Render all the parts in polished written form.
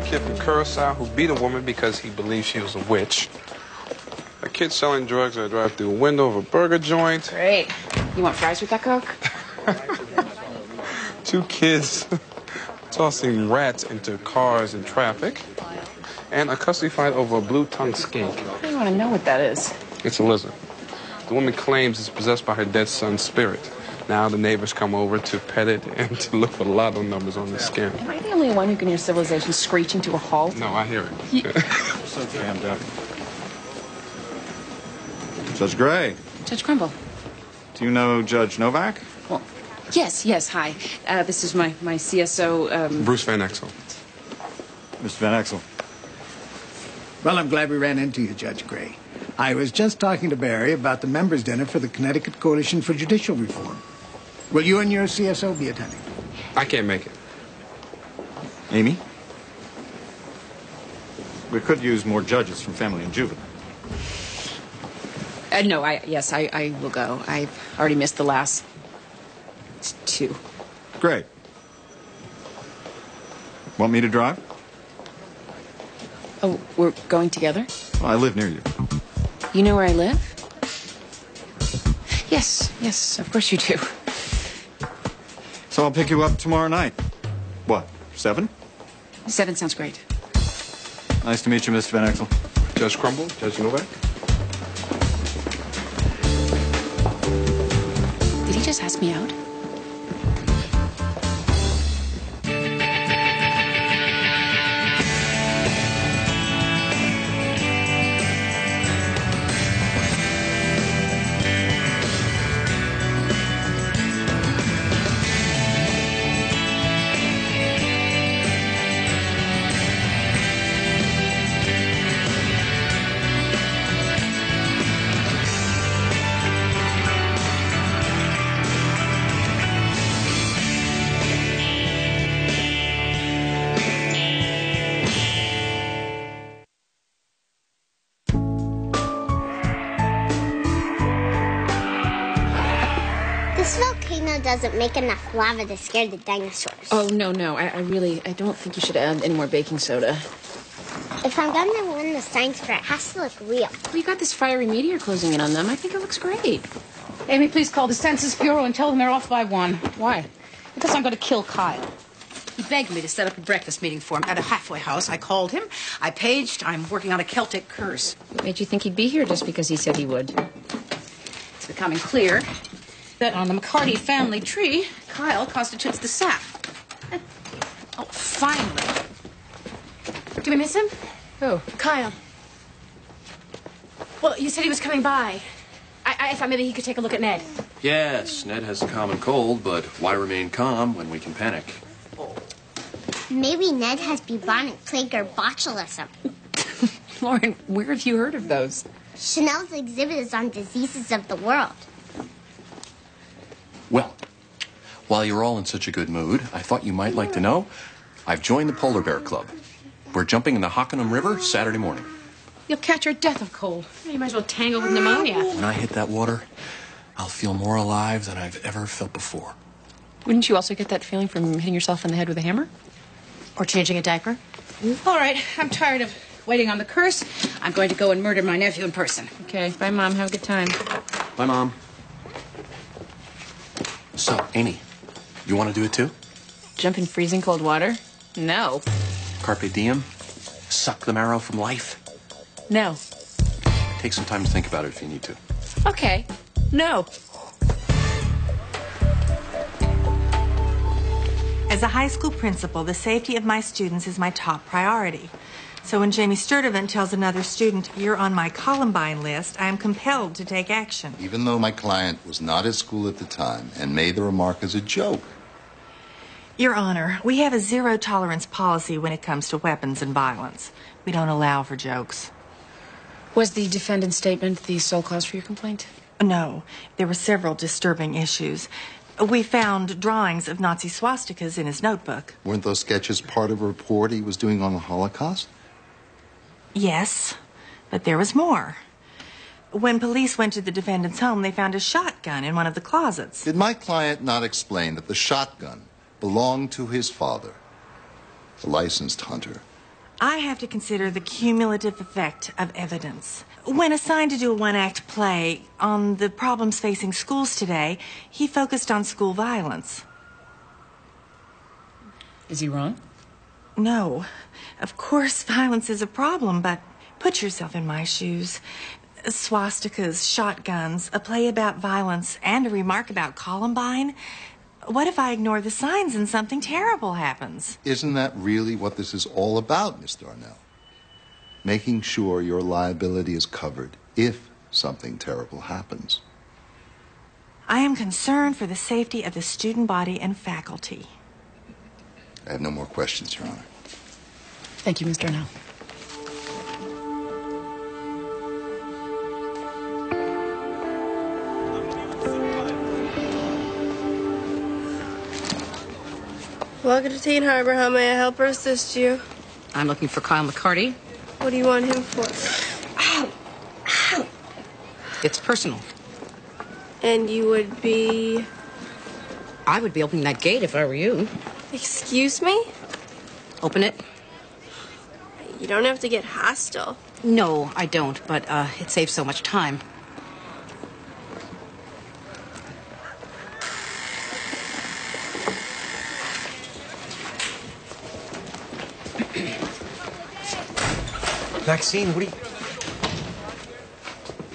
kid from Curacao who beat a woman because he believed she was a witch. A kid selling drugs at a drive-through window of a burger joint. Great. You want fries with that Coke? 2 kids tossing rats into cars in traffic. And a custody fight over a blue-tongued skink. I don't want to know what that is. It's a lizard. The woman claims it's possessed by her dead son's spirit. Now the neighbors come over to pet it and to look for lotto numbers on the skin. Am I the only one who can hear civilization screeching to a halt? No, I hear it. So jammed up. Judge Gray. Judge Crumble. Do you know Judge Novak? Well, yes, hi. This is my CSO, Bruce Van Exel. Mr. Van Exel. Well, I'm glad we ran into you, Judge Gray. I was just talking to Barry about the members' dinner for the Connecticut Coalition for Judicial Reform. Will you and your CSO be attending? I can't make it. Amy? We could use more judges from family and juvenile. No, I will go. I've already missed the last 2. Great. Want me to drive? Oh, we're going together? Well, I live near you. You know where I live? Yes, of course you do. So I'll pick you up tomorrow night. What, 7? 7 sounds great. Nice to meet you, Mr. Van Exel. Judge Crumble, Judge Novak. Did he just ask me out? This volcano doesn't make enough lava to scare the dinosaurs. Oh, no. I don't think you should add any more baking soda. If I'm gonna win the science fair, it has to look real. Well, you got this fiery meteor closing in on them. I think it looks great. Amy, please call the Census Bureau and tell them they're off by 1. Why? Because I'm going to kill Kyle. He begged me to set up a breakfast meeting for him at a halfway house. I called him. I paged. I'm working on a Celtic curse. What made you think he'd be here just because he said he would? It's becoming clear that on the McCarty family tree, Kyle constitutes the sap. Oh, finally. Do we miss him? Who? Kyle. Well, you said he was coming by. I thought maybe he could take a look at Ned. Yes, Ned has a common cold, but why remain calm when we can panic? Maybe Ned has bubonic plague or botulism. Lauren, where have you heard of those? Chanel's exhibit is on diseases of the world. Well, while you're all in such a good mood, I thought you might like to know I've joined the Polar Bear Club. We're jumping in the Hockenham River Saturday morning. You'll catch your death of cold. You might as well tangle with pneumonia. When I hit that water, I'll feel more alive than I've ever felt before. Wouldn't you also get that feeling from hitting yourself in the head with a hammer? Or changing a diaper. All right, I'm tired of waiting on the curse. I'm going to go and murder my nephew in person. Okay, bye, Mom. Have a good time. Bye, Mom. So, Amy, you want to do it too? Jump in freezing cold water? No. Carpe diem? Suck the marrow from life? No. Take some time to think about it if you need to. Okay. No. As a high school principal, the safety of my students is my top priority. So when Jamie Sturdivant tells another student, "You're on my Columbine list," I am compelled to take action. Even though my client was not at school at the time and made the remark as a joke. Your Honor, we have a zero-tolerance policy when it comes to weapons and violence. We don't allow for jokes. Was the defendant's statement the sole cause for your complaint? No, there were several disturbing issues. We found drawings of Nazi swastikas in his notebook. Weren't those sketches part of a report he was doing on the Holocaust? Yes, but there was more. When police went to the defendant's home, they found a shotgun in one of the closets. Did my client not explain that the shotgun belonged to his father, a licensed hunter, I have to consider the cumulative effect of evidence. When assigned to do a one-act play on the problems facing schools today, he focused on school violence. Is he wrong? No. Of course, violence is a problem, but put yourself in my shoes. Swastikas, shotguns, a play about violence, and a remark about Columbine. What if I ignore the signs and something terrible happens? Isn't that really what this is all about, Miss Darnell? Making sure your liability is covered if something terrible happens. I am concerned for the safety of the student body and faculty. I have no more questions, Your Honor. Thank you, Mr. Arnell. Welcome to Teen Harbor. How may I help or assist you? I'm looking for Kyle McCarty. What do you want him for? Ow! Ow! It's personal. And you would be... I would be opening that gate if I were you. Excuse me? Open it. You don't have to get hostile. No, I don't, but it saves so much time. Maxine, what are you...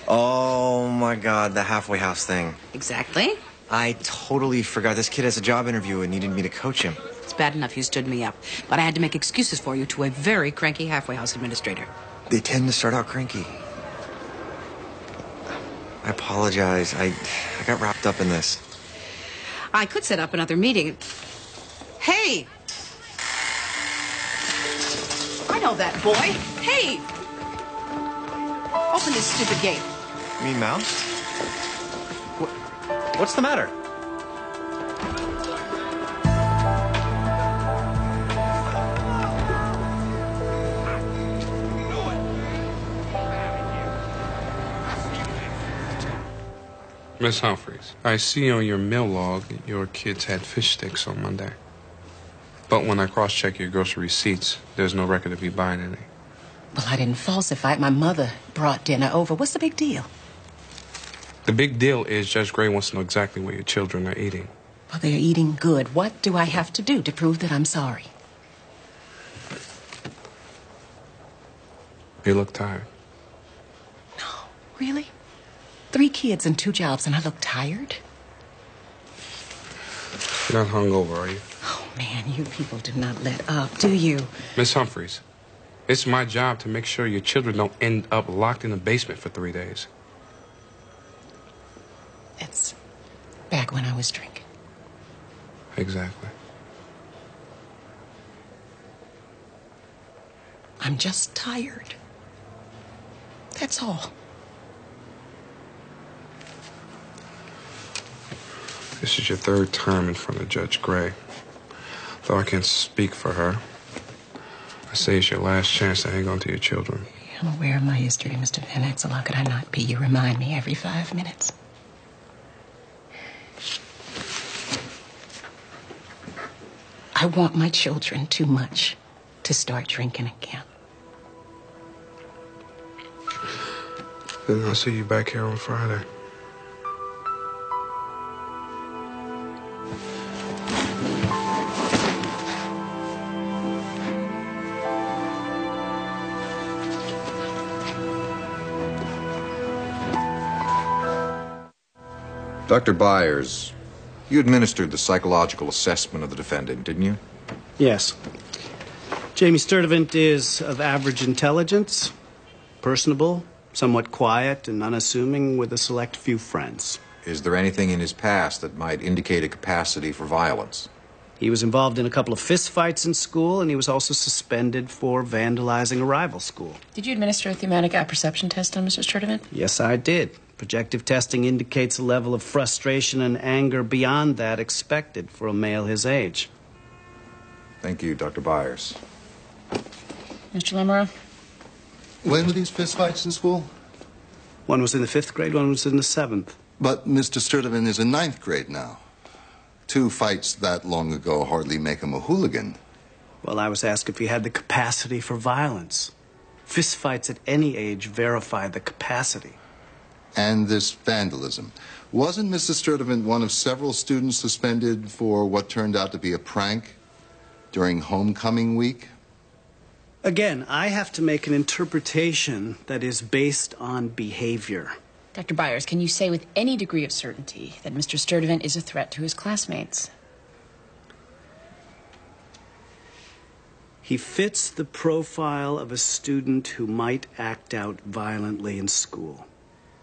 Oh, my God, the halfway house thing. Exactly. I totally forgot. This kid has a job interview and needed me to coach him. It's bad enough you stood me up, but I had to make excuses for you to a very cranky halfway house administrator. They tend to start out cranky. I apologize. I got wrapped up in this. I could set up another meeting. Hey! I know that boy. Hey! Open this stupid gate. You mean Mouse? What's the matter? Miss Humphreys, I see on your mail log your kids had fish sticks on Monday. But when I cross-check your grocery receipts, there's no record of you buying any. Well, I didn't falsify it. My mother brought dinner over. What's the big deal? The big deal is Judge Gray wants to know exactly what your children are eating. Well, they're eating good. What do I have to do to prove that I'm sorry? You look tired. No, really? 3 kids and 2 jobs, and I look tired? You're not hungover, are you? Oh, man, you people do not let up, do you? Miss Humphreys, it's my job to make sure your children don't end up locked in the basement for 3 days. It's back when I was drinking. Exactly. I'm just tired. That's all. This is your 3rd term in front of Judge Gray. Though I can't speak for her, I say it's your last chance to hang on to your children. I'm aware of my history, Mr. Van Exel. How could I not be? You remind me every 5 minutes. I want my children too much to start drinking again. Then I'll see you back here on Friday. Dr. Byers, you administered the psychological assessment of the defendant, didn't you? Yes. Jamie Sturdivant is of average intelligence, personable, somewhat quiet and unassuming, with a select few friends. Is there anything in his past that might indicate a capacity for violence? He was involved in a couple of fistfights in school, and he was also suspended for vandalizing a rival school. Did you administer a thematic apperception test on Mr. Sturdivant? Yes, I did. Projective testing indicates a level of frustration and anger beyond that expected for a male his age. Thank you, Dr. Byers. Mr. Lamoureux? When were these fistfights in school? One was in the 5th grade, one was in the 7th. But Mr. Sturdivant is in 9th grade now. 2 fights that long ago hardly make him a hooligan. Well, I was asked if he had the capacity for violence. Fistfights at any age verify the capacity. And this vandalism. Wasn't Mr. Sturtevant one of several students suspended for what turned out to be a prank during homecoming week? Again, I have to make an interpretation that is based on behavior. Dr. Byers, can you say with any degree of certainty that Mr. Sturtevant is a threat to his classmates? He fits the profile of a student who might act out violently in school.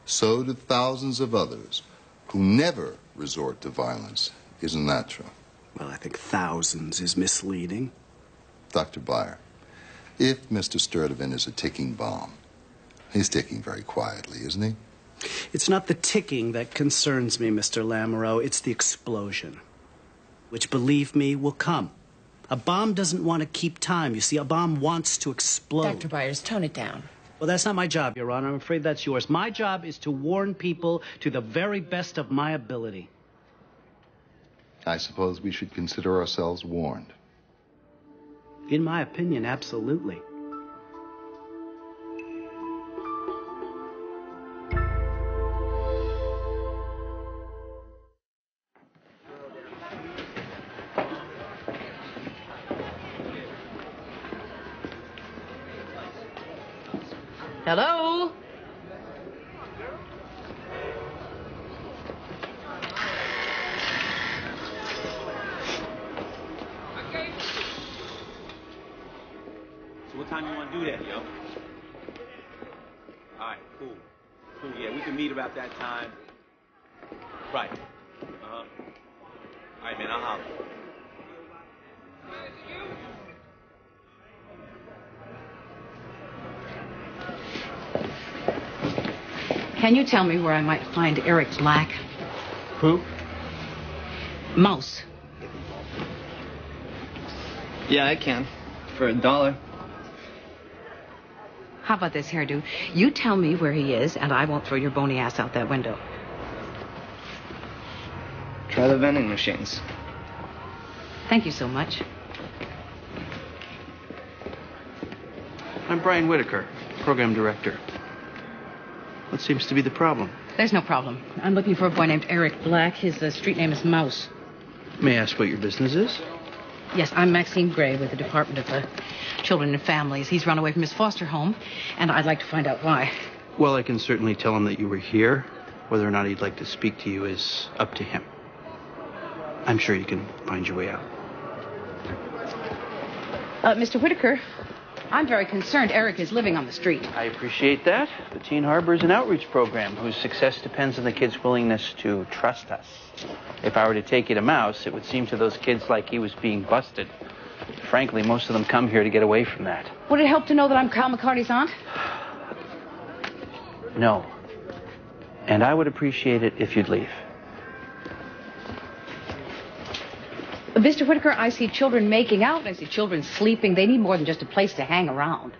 So do thousands of others who never resort to violence. Isn't that true? Well, I think thousands is misleading. Dr. Byer, if Mr. Sturtevant is a ticking bomb, he's ticking very quietly, isn't he? It's not the ticking that concerns me, Mr. Lamoureux. It's the explosion, which, believe me, will come. A bomb doesn't want to keep time. You see, a bomb wants to explode. Dr. Byers, tone it down. Well, that's not my job, Your Honor. I'm afraid that's yours. My job is to warn people to the very best of my ability. I suppose we should consider ourselves warned. In my opinion, absolutely. Hello? So what time you want to do that, yo? All right, cool. Cool, yeah, we can meet about that time. Right. Uh-huh. All right, man, I'll holler. Can you tell me where I might find Eric Black? Who? Mouse. Yeah, I can. For $1. How about this, hairdo? You tell me where he is, and I won't throw your bony ass out that window. Try the vending machines. Thank you so much. I'm Brian Whitaker, program director. What seems to be the problem? There's no problem. I'm looking for a boy named Eric Black. His street name is Mouse. May I ask what your business is? Yes, I'm Maxine Gray with the Department of Children and Families. He's run away from his foster home, and I'd like to find out why. Well, I can certainly tell him that you were here. Whether or not he'd like to speak to you is up to him. I'm sure you can find your way out. Mr. Whitaker, I'm very concerned Eric is living on the street. I appreciate that. The Teen Harbor is an outreach program whose success depends on the kids' willingness to trust us. If I were to take you to Mouse, it would seem to those kids like he was being busted. Frankly, most of them come here to get away from that. Would it help to know that I'm Kyle McCarty's aunt? No. And I would appreciate it if you'd leave. Mr. Whitaker, I see children making out. I see children sleeping. They need more than just a place to hang around.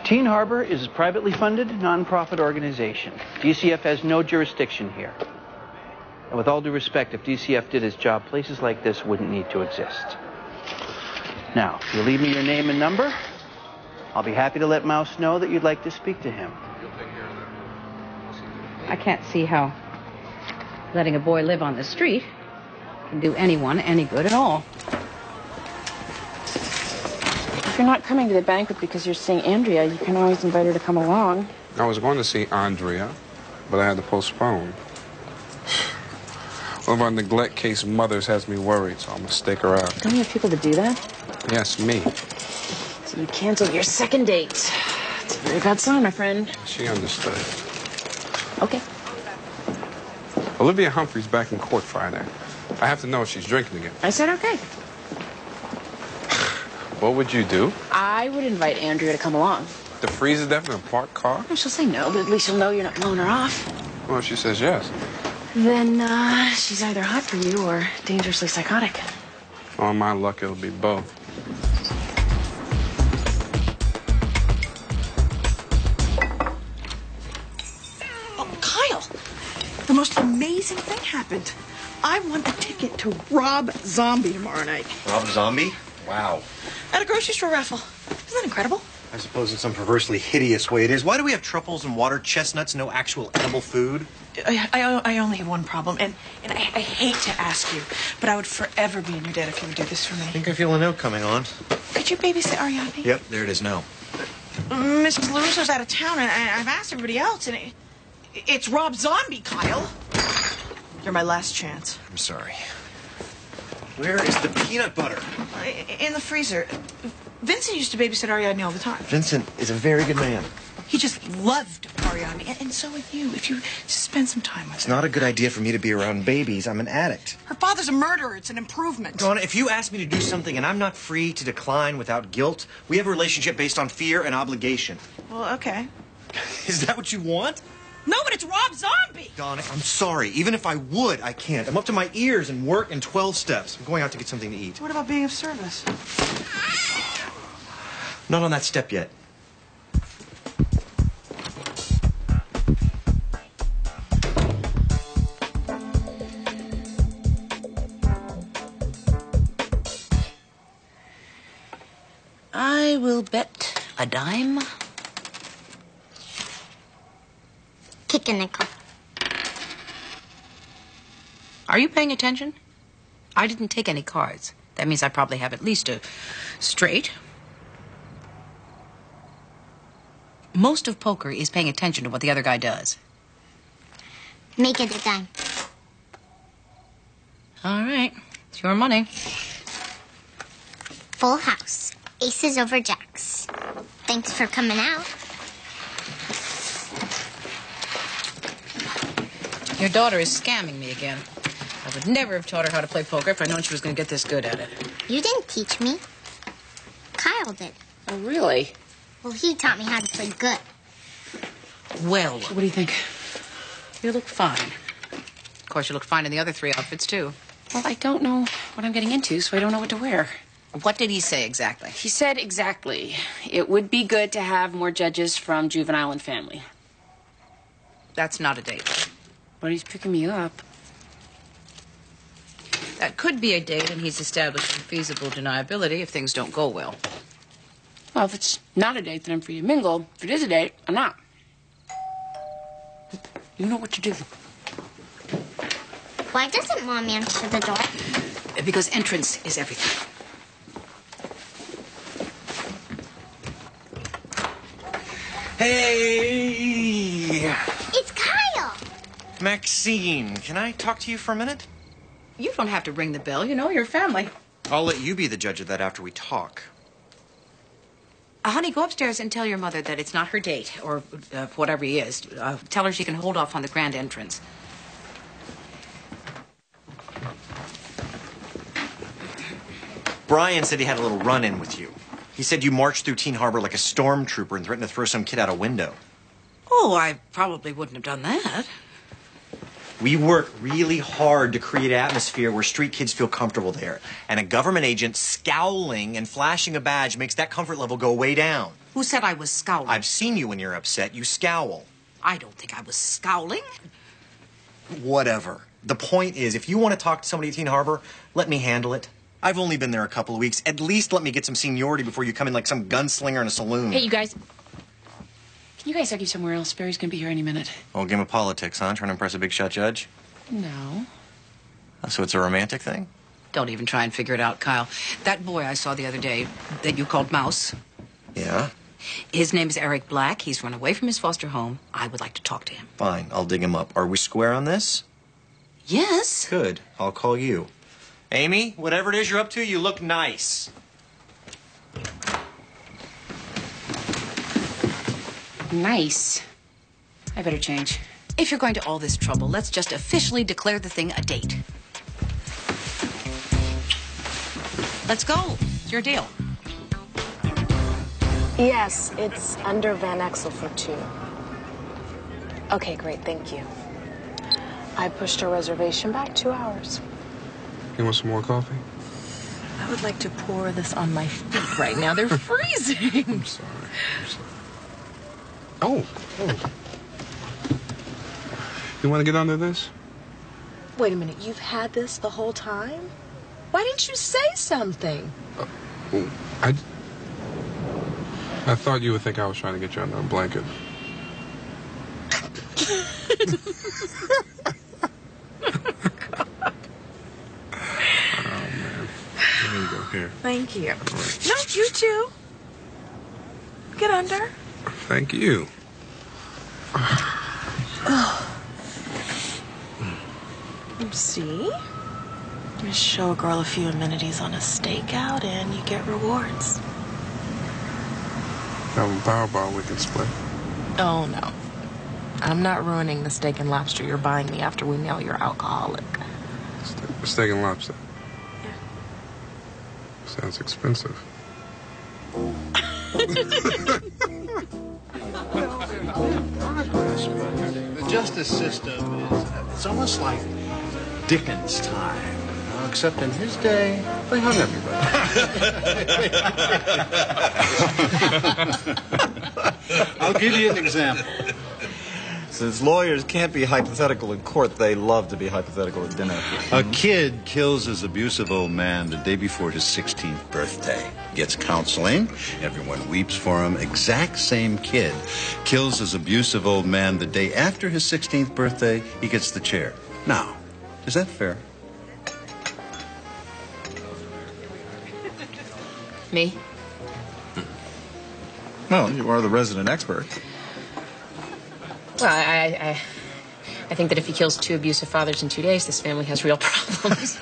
Teen Harbor is a privately funded, nonprofit organization. DCF has no jurisdiction here. And with all due respect, if DCF did its job, places like this wouldn't need to exist. Now, if you leave me your name and number, I'll be happy to let Mouse know that you'd like to speak to him. I can't see how letting a boy live on the street can do anyone any good at all. If you're not coming to the banquet because you're seeing Andrea, you can always invite her to come along. I was going to see Andrea, but I had to postpone. One of our neglect case mothers has me worried, so I'm going to stick her out. Don't you have people to do that? Yes, me. So you canceled your second date. It's a very bad sign, my friend. She understood. Okay. Olivia Humphrey's back in court Friday. I have to know if she's drinking again. I said okay. What would you do? I would invite Andrea to come along. To freeze to death in a parked car? Well, she'll say no, but at least you'll know you're not blowing her off. Well, if she says yes. Then, she's either hot for you or dangerously psychotic. On my luck, it'll be both. Oh, Kyle! The most amazing thing happened. I want a ticket to Rob Zombie tomorrow night. Rob Zombie? Wow. At a grocery store raffle. Isn't that incredible? I suppose in some perversely hideous way it is. Why do we have truffles and water chestnuts, no actual edible food? I only have one problem, and I hate to ask you, but I would forever be in your debt if you would do this for me. I think I feel a note coming on. Could you babysit Ariadne? Yep, there it is now. Mrs. LaRusso's out of town, and I've asked everybody else, and it's Rob Zombie, Kyle. You're my last chance. I'm sorry. Where is the peanut butter? In the freezer. Vincent used to babysit Ariadne all the time. Vincent is a very good man. He just loved Ariadne, and so would you, if you just spend some time with her. It's not a good idea for me to be around babies. I'm an addict. Her father's a murderer. It's an improvement. Donna, if you ask me to do something and I'm not free to decline without guilt, we have a relationship based on fear and obligation. Well, okay. Is that what you want? No, but it's Rob Zombie! Donna, I'm sorry. Even if I would, I can't. I'm up to my ears in work and 12 steps. I'm going out to get something to eat. What about being of service? Not on that step yet. I will bet a dime. Kick a nickel. Are you paying attention? I didn't take any cards. That means I probably have at least a straight. Most of poker is paying attention to what the other guy does. Make it a dime. All right. It's your money. Full house. Aces over jacks. Thanks for coming out. Your daughter is scamming me again. I would never have taught her how to play poker if I'd known she was going to get this good at it. You didn't teach me. Kyle did. Oh, really? Well, he taught me how to play good. Well, what do you think? You look fine. Of course, you look fine in the other 3 outfits, too. Well, I don't know what I'm getting into, so I don't know what to wear. What did he say exactly? He said exactly. It would be good to have more judges from juvenile and family. That's not a date. But he's picking me up. That could be a date, and he's establishing feasible deniability if things don't go well. Well, if it's not a date, then I'm free to mingle. If it is a date, I'm not. You know what to do. Why doesn't Mom answer the door? Because entrance is everything. Hey! It's Kyle! Maxine, can I talk to you for a minute? You don't have to ring the bell. You know your family. I'll let you be the judge of that after we talk. Honey, go upstairs and tell your mother that it's not her date, or whatever he is. Tell her she can hold off on the grand entrance. Brian said he had a little run-in with you. He said you marched through Teen Harbor like a stormtrooper and threatened to throw some kid out a window. Oh, I probably wouldn't have done that. We work really hard to create an atmosphere where street kids feel comfortable there. And a government agent scowling and flashing a badge makes that comfort level go way down. Who said I was scowling? I've seen you when you're upset. You scowl. I don't think I was scowling. Whatever. The point is, if you want to talk to somebody at Teen Harbor, let me handle it. I've only been there a couple of weeks. At least let me get some seniority before you come in like some gunslinger in a saloon. Hey, you guys. Can you guys argue somewhere else? Barry's going to be here any minute. Oh, game of politics, huh? Trying to impress a big shot judge? No. So it's a romantic thing? Don't even try and figure it out, Kyle. That boy I saw the other day that you called Mouse. Yeah? His name is Eric Black. He's run away from his foster home. I would like to talk to him. Fine, I'll dig him up. Are we square on this? Yes. Good. I'll call you. Amy, whatever it is you're up to, you look nice. Nice. I better change. If you're going to all this trouble, let's just officially declare the thing a date. Let's go. It's your deal. Yes, it's under Van Exel for 2. Okay, great, thank you. I pushed our reservation back 2 hours. You want some more coffee? I would like to pour this on my feet right now. They're freezing. I'm sorry. Oh. You want to get under this? Wait a minute, you've had this the whole time? Why didn't you say something? I thought you would think I was trying to get you under a blanket. Oh, man. There you go. Here. Thank you. Right. No, you too. Get under. Thank you. See? You show a girl a few amenities on a stakeout and you get rewards. Have a Powerball we can split. Oh, no. I'm not ruining the steak and lobster you're buying me after we nail your alcoholic. Steak and lobster. Yeah. Sounds expensive. The justice system it's almost like Dickens' time. Except in his day, they hung everybody. I'll give you an example. Since lawyers can't be hypothetical in court, they love to be hypothetical at dinner. A kid kills his abusive old man the day before his 16th birthday. Gets counseling. Everyone weeps for him. Exact same kid kills his abusive old man the day after his 16th birthday. He gets the chair. Now, is that fair? Me? Well, you are the resident expert. Well, I think that if he kills 2 abusive fathers in 2 days, this family has real problems.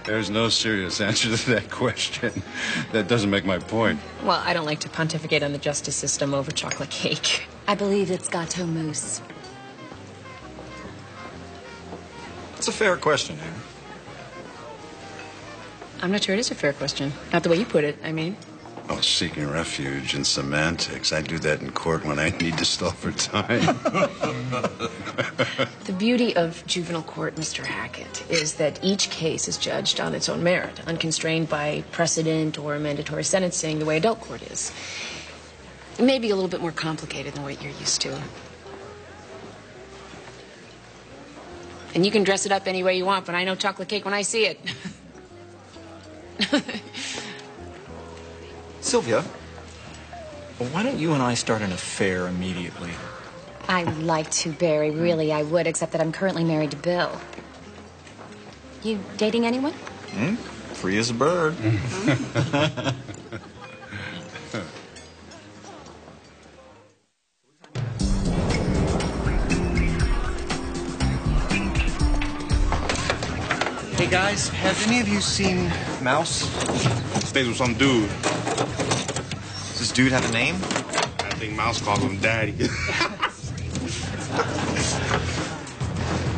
There's no serious answer to that question. That doesn't make my point. Well, I don't like to pontificate on the justice system over chocolate cake. I believe it's gateau mousse. It's a fair question, Aaron. I'm not sure it is a fair question. Not the way you put it, I mean. Oh, seeking refuge in semantics. I do that in court when I need to stall for time. The beauty of juvenile court, Mr. Hackett, is that each case is judged on its own merit, unconstrained by precedent or mandatory sentencing the way adult court is. It may be a little bit more complicated than what you're used to. And you can dress it up any way you want, but I know chocolate cake when I see it. Sylvia, well, why don't you and I start an affair immediately? I'd like to, Barry. Really, I would, except that I'm currently married to Bill. You dating anyone? Free as a bird. Hey guys, have any of you seen Mouse? Stays with some dude. Does this dude have a name? I think Mouse calls him Daddy.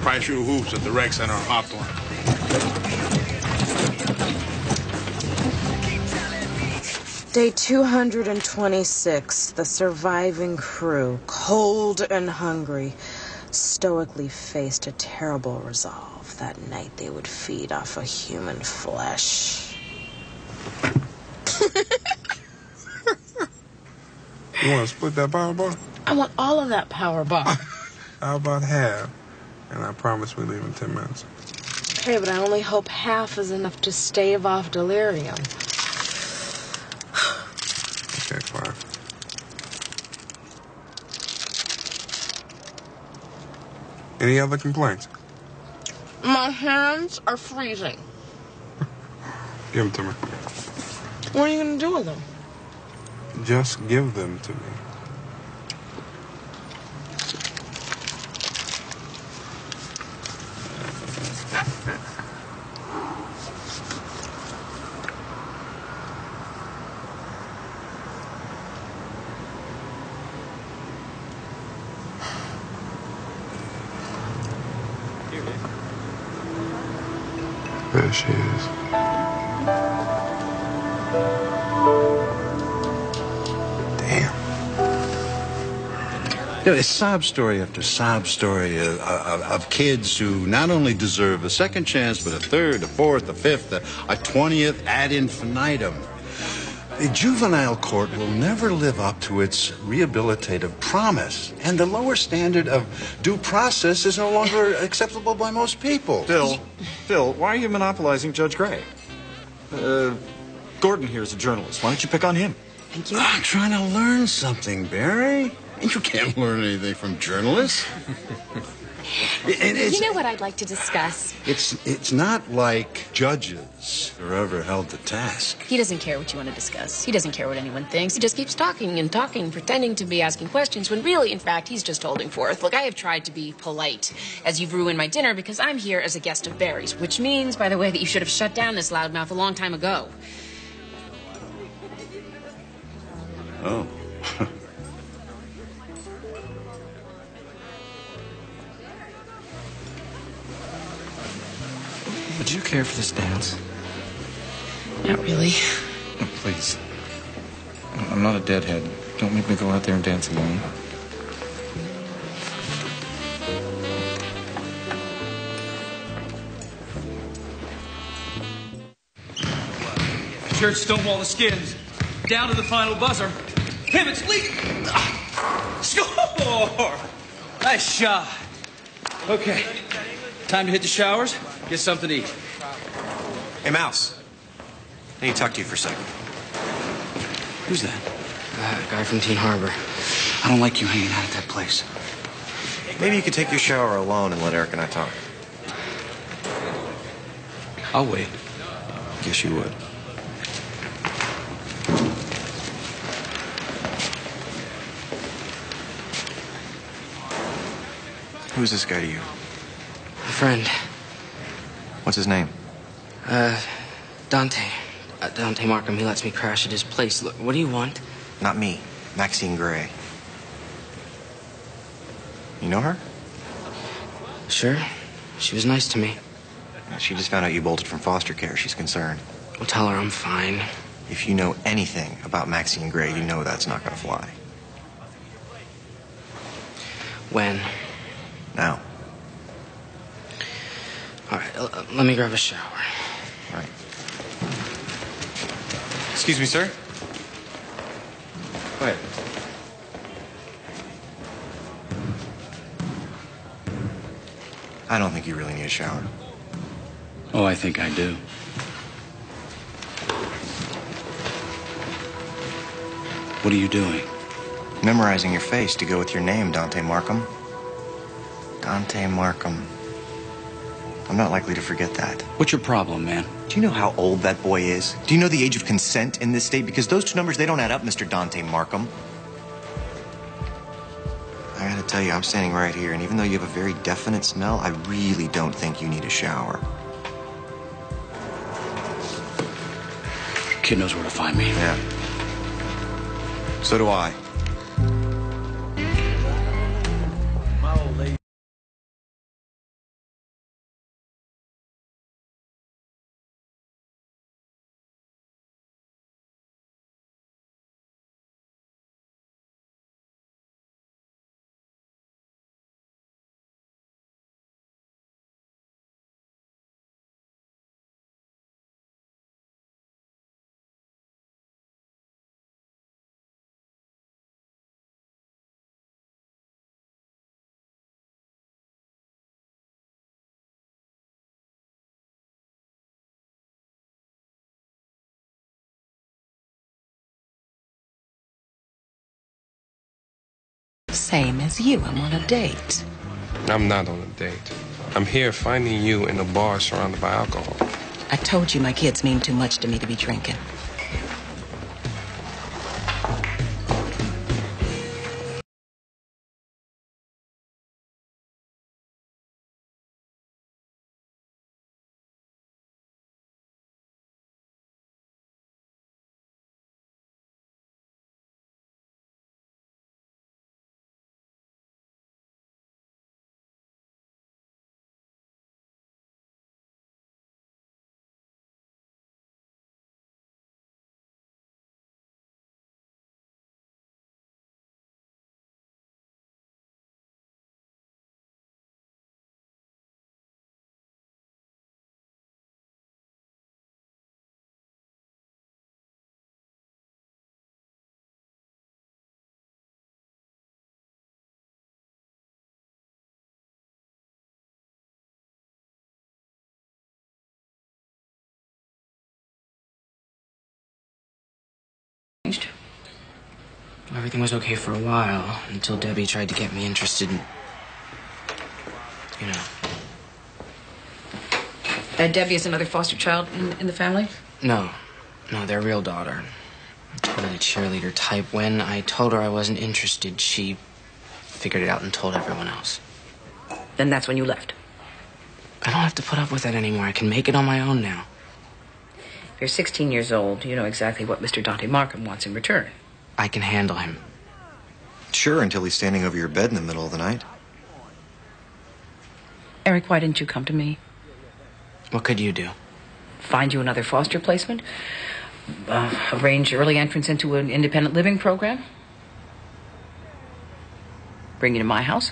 Probably shoot hoops at the rec center on Hawthorne. Day 226, the surviving crew, cold and hungry, stoically faced a terrible resolve. That night they would feed off of human flesh. You want to split that power bar? I want all of that power bar. How about half? And I promise we leave in 10 minutes. Okay, but I only hope half is enough to stave off delirium. Okay, fine. Any other complaints? My hands are freezing. Give them to me. What are you going to do with them? Just give them to me. There she is. You know, it's sob story after sob story of kids who not only deserve a second chance, but a third, a fourth, a fifth, a 20th ad infinitum. The juvenile court will never live up to its rehabilitative promise, and the lower standard of due process is no longer acceptable by most people. Phil, why are you monopolizing Judge Gray? Gordon here is a journalist. Why don't you pick on him? Thank you. I'm trying to learn something, Barry. You can't learn anything from journalists. You know what I'd like to discuss? It's not like judges are ever held to task. He doesn't care what you want to discuss. He doesn't care what anyone thinks. He just keeps talking and talking, pretending to be asking questions when really, in fact, he's just holding forth. Look, I have tried to be polite as you've ruined my dinner because I'm here as a guest of Barry's, which means, by the way, that you should have shut down this loudmouth a long time ago. Oh. Would you care for this dance? Not really. Oh, please. I'm not a deadhead. Don't make me go out there and dance alone. Church stonewall the skins. Down to the final buzzer. Pivots lead. Score! Nice shot. Okay. Time to hit the showers. Get something to eat. Hey, Mouse. I need to talk to you for a second. Who's that? Guy from Teen Harbor. I don't like you hanging out at that place. Maybe you could take your shower alone and let Eric and I talk. I'll wait. Guess you would. Who's this guy to you? A friend. What's his name? Dante. Dante Markham. He lets me crash at his place. Look, what do you want? Not me. Maxine Gray. You know her? Sure. She was nice to me. She just found out you bolted from foster care. She's concerned. Well, tell her I'm fine. If you know anything about Maxine Gray, you know that's not going to fly. When? Now. All right, let me grab a shower. All right. Excuse me, sir. Go ahead. I don't think you really need a shower. Oh, I think I do. What are you doing? Memorizing your face to go with your name, Dante Markham. Dante Markham. I'm not likely to forget that. What's your problem, man? Do you know how old that boy is? Do you know the age of consent in this state? Because those two numbers, they don't add up, Mr. Dante Markham. I gotta tell you, I'm standing right here, and even though you have a very definite smell, I really don't think you need a shower. Kid knows where to find me. Yeah. So do I. Same as you. I'm on a date. I'm not on a date. I'm here finding you in a bar surrounded by alcohol. I told you my kids mean too much to me to be drinking. changed? Everything was okay for a while, until Debbie tried to get me interested in... you know. Debbie is another foster child in the family? No, their real daughter. Totally cheerleader type. When I told her I wasn't interested, she figured it out and told everyone else. Then that's when you left. I don't have to put up with that anymore. I can make it on my own now. If you're 16 years old, you know exactly what Mr. Dante Markham wants in return. I can handle him. Sure, until he's standing over your bed in the middle of the night. Eric, why didn't you come to me? What could you do? Find you another foster placement? Arrange early entrance into an independent living program? Bring you to my house?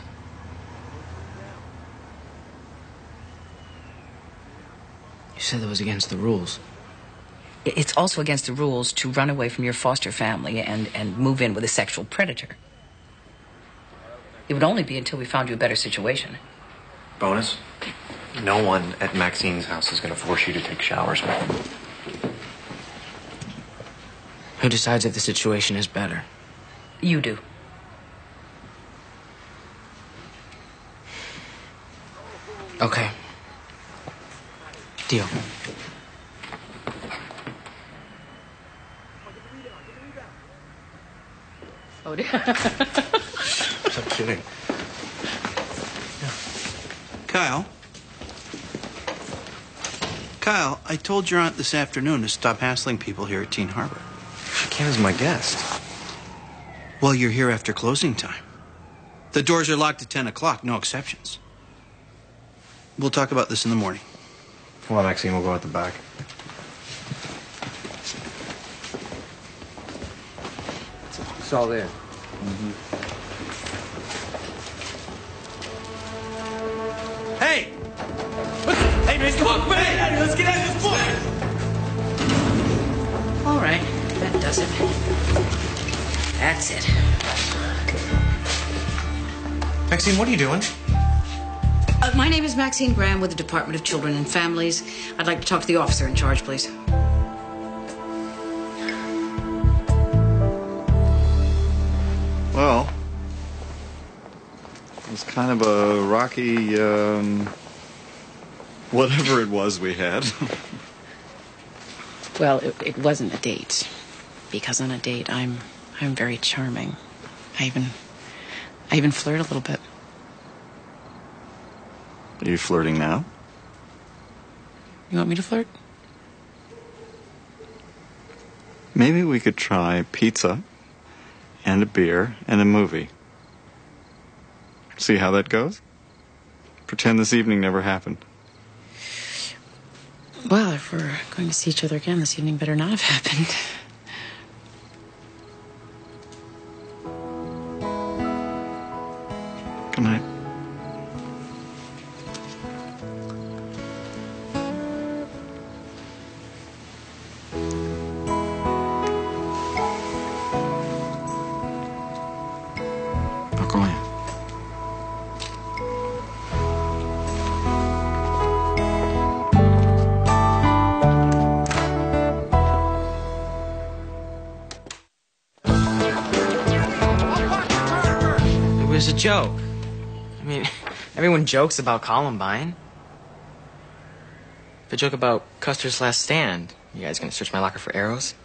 You said that was against the rules. It's also against the rules to run away from your foster family and move in with a sexual predator. It would only be until we found you a better situation. Bonus? No one at Maxine's house is going to force you to take showers with him. Who decides if the situation is better? You do. Okay. Deal. Oh, dear. I'm kidding. Kyle, I told your aunt this afternoon to stop hassling people here at Teen Harbor. She came as my guest. Well, you're here after closing time. The doors are locked at 10 o'clock, no exceptions. We'll talk about this in the morning. Come on, Maxine, we'll go out the back. It's all there. Hey! Hey, man, come on, man! Let's get out of this book! All right, that does it. That's it. Maxine, what are you doing? My name is Maxine Graham with the Department of Children and Families. I'd like to talk to the officer in charge, please. Well, it was kind of a rocky, whatever it was we had. Well, it wasn't a date, because on a date I'm very charming. I even flirt a little bit. Are you flirting now? You want me to flirt? Maybe we could try pizza and a beer and a movie. See how that goes? Pretend this evening never happened. Well, if we're going to see each other again, this evening better not have happened. Good night. It was a joke. I mean, everyone jokes about Columbine. If I joke about Custer's Last Stand, you guys gonna search my locker for arrows?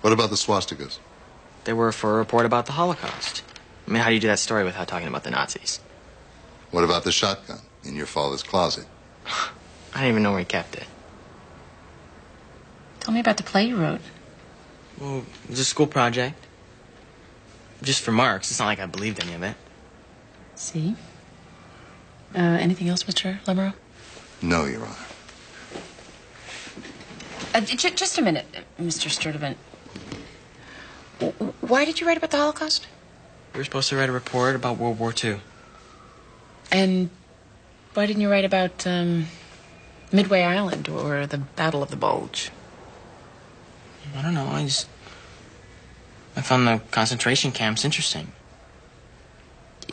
What about the swastikas? They were for a report about the Holocaust. I mean, how do you do that story without talking about the Nazis? What about the shotgun in your father's closet? I don't even know where he kept it. Tell me about the play you wrote. Well, it was a school project. Just for marks. It's not like I believed any of it. See? Anything else, Mr. Lamoureux? No, Your Honor. Just a minute, Mr. Sturdivant. Why did you write about the Holocaust? We were supposed to write a report about World War II. And why didn't you write about Midway Island or the Battle of the Bulge? I don't know. I found the concentration camps interesting.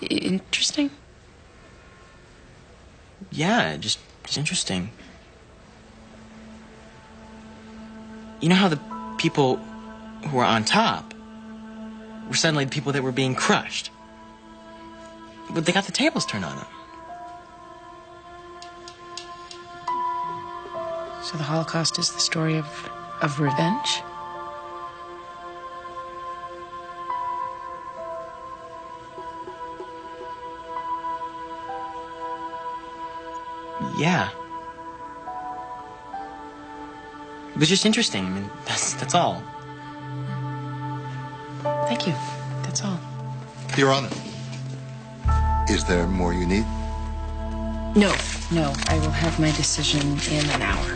Interesting? Yeah, just interesting. You know how the people who were on top were suddenly the people that were being crushed. But they got the tables turned on them. So the Holocaust is the story of revenge? Yeah. It was just interesting. I mean, that's all. Thank you. That's all. Your Honor, is there more you need? No. I will have my decision in an hour.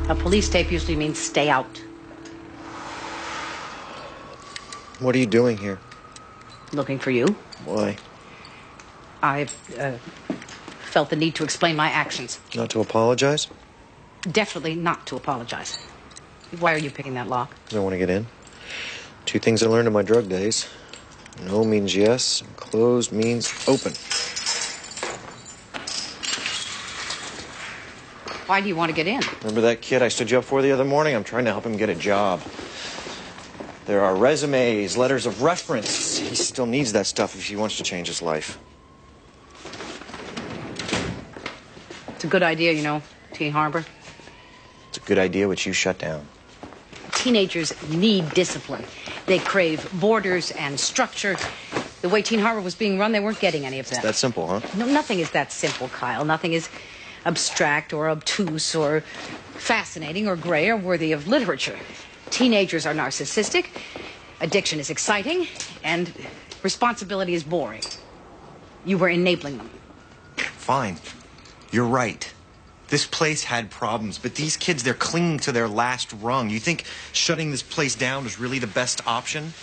A police tape usually means stay out. What are you doing here? Looking for you. Why? I've felt the need to explain my actions. Not to apologize? Definitely not to apologize. Why are you picking that lock? I don't want to get in. 2 things I learned in my drug days. No means yes, and closed means open. Why do you want to get in? Remember that kid I stood you up for the other morning? I'm trying to help him get a job. There are resumes, letters of reference. He still needs that stuff if he wants to change his life. It's a good idea, you know, Teen Harbor. It's a good idea, which you shut down. Teenagers need discipline. They crave borders and structure. The way Teen Harbor was being run, they weren't getting any of that. It's that simple, huh? No, nothing is that simple, Kyle. Nothing is abstract or obtuse or fascinating or gray or worthy of literature. Teenagers are narcissistic, addiction is exciting, and responsibility is boring. You were enabling them. Fine. You're right. This place had problems, but these kids, they're clinging to their last rung. You think shutting this place down is really the best option?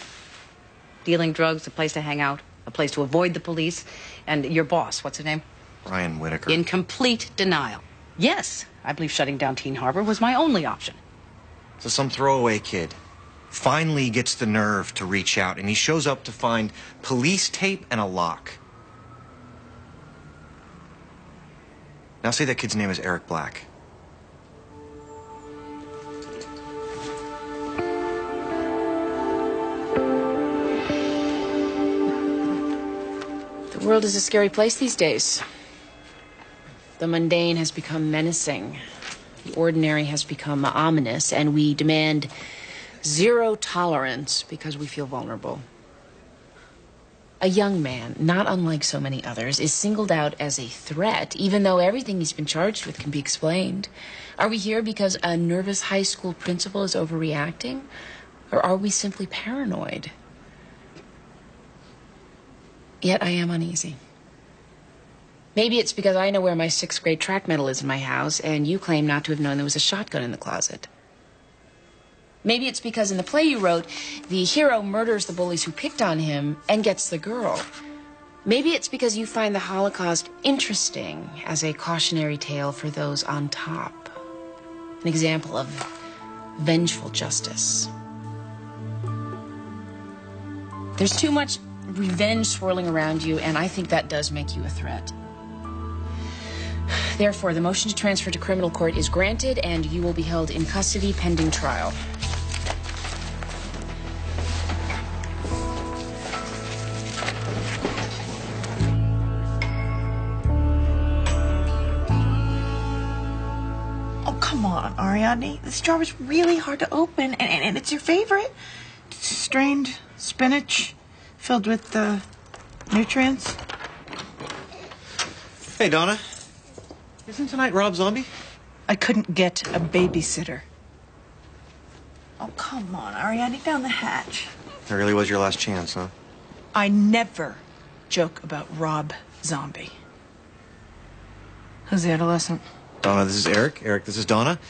Dealing drugs, a place to hang out, a place to avoid the police, and your boss, what's his name? Ryan Whitaker. In complete denial. Yes, I believe shutting down Teen Harbor was my only option. So some throwaway kid finally gets the nerve to reach out, and he shows up to find police tape and a lock. Now say that kid's name is Eric Black. The world is a scary place these days. The mundane has become menacing. The ordinary has become ominous, and we demand zero tolerance because we feel vulnerable. A young man, not unlike so many others, is singled out as a threat, even though everything he's been charged with can be explained. Are we here because a nervous high school principal is overreacting? Or are we simply paranoid? Yet I am uneasy. Maybe it's because I know where my 6th grade track medal is in my house, and you claim not to have known there was a shotgun in the closet. Maybe it's because in the play you wrote, the hero murders the bullies who picked on him and gets the girl. Maybe it's because you find the Holocaust interesting as a cautionary tale for those on top. An example of vengeful justice. There's too much revenge swirling around you, and I think that does make you a threat. Therefore, the motion to transfer to criminal court is granted, and you will be held in custody pending trial. Oh, come on, Ariadne. This jar was really hard to open, and it's your favorite. Strained spinach filled with nutrients. Hey, Donna. Isn't tonight Rob Zombie? I couldn't get a babysitter. Oh, come on, Ariadne, down the hatch. That really was your last chance, huh? I never joke about Rob Zombie. Who's the adolescent? Donna, this is Eric. Eric, this is Donna.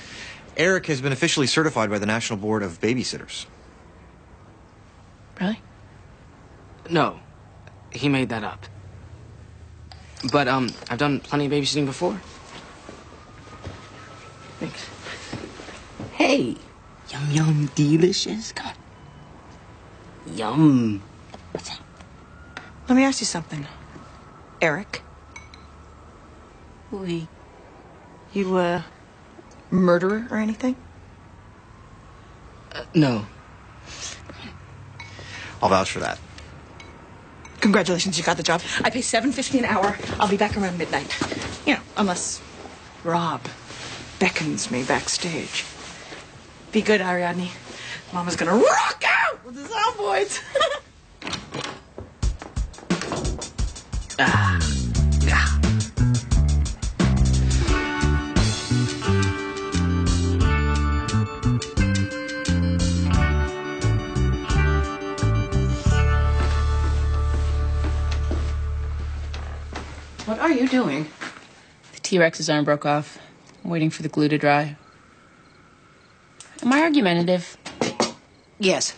Eric has been officially certified by the National Board of Babysitters. Really? No, he made that up. But, I've done plenty of babysitting before. Thanks. Hey, yum, yum, delicious. Come on. Yum. What's that? Let me ask you something. Eric? Oui. You a murderer or anything? No. I'll vouch for that. Congratulations, you got the job. I pay $7.50 an hour. I'll be back around midnight. You know, unless Rob beckons me backstage. Be good, Ariadne. Mama's gonna rock out with the soundboards. What are you doing? The T-Rex's arm broke off. I'm waiting for the glue to dry. Am I argumentative? Yes.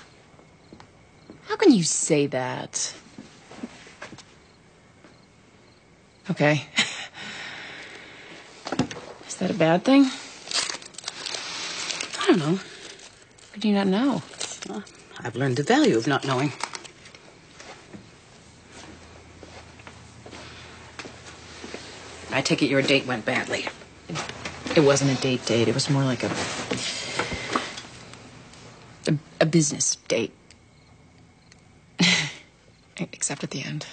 How can you say that? Okay. Is that a bad thing? I don't know. How do you not know? Well, I've learned the value of not knowing. I take it your date went badly. It wasn't a date. It was more like a business date. Except at the end.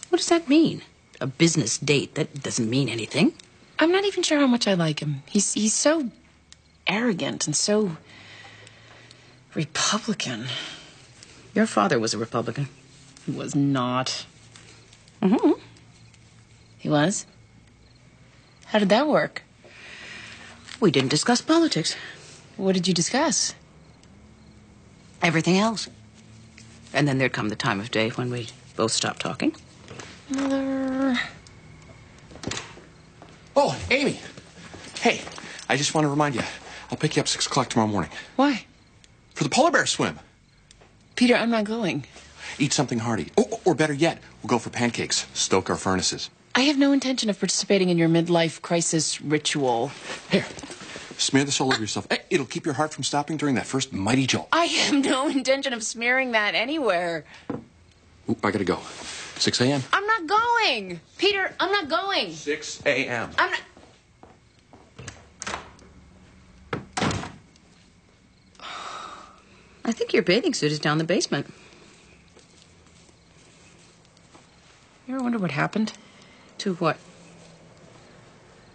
What does that mean? A business date? That doesn't mean anything. I'm not even sure how much I like him. He's so arrogant and so Republican. Your father was a Republican. He was not. Mm-hmm. He was? How did that work? We didn't discuss politics. What did you discuss? Everything else. And then there'd come the time of day when we both stopped talking. Mother. Oh, Amy. Hey, I just want to remind you, I'll pick you up 6 o'clock tomorrow morning. Why? For the polar bear swim. Peter, I'm not going. Eat something hearty. Oh, or better yet, we'll go for pancakes. Stoke our furnaces. I have no intention of participating in your midlife crisis ritual. Here, smear this all over yourself. It'll keep your heart from stopping during that first mighty jolt. I have no intention of smearing that anywhere. Oop, I gotta go. 6 a.m. I'm not going. Peter, I'm not going. 6 a.m. I'm not... I think your bathing suit is down the basement. You ever wonder what happened? To what?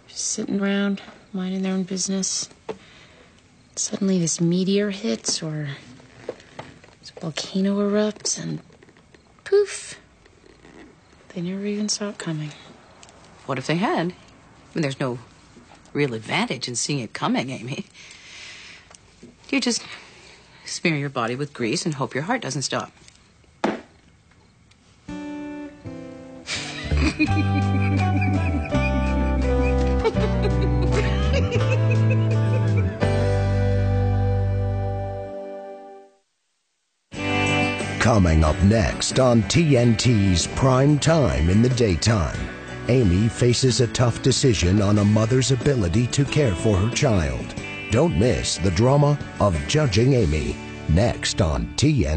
Just sitting around, minding their own business. Suddenly this meteor hits or this volcano erupts and poof. They never even saw it coming. What if they had? I mean, there's no real advantage in seeing it coming, Amy. You just smear your body with grease and hope your heart doesn't stop. Coming up next on TNT's Prime Time in the Daytime, Amy faces a tough decision on a mother's ability to care for her child. Don't miss the drama of Judging Amy, next on TNT.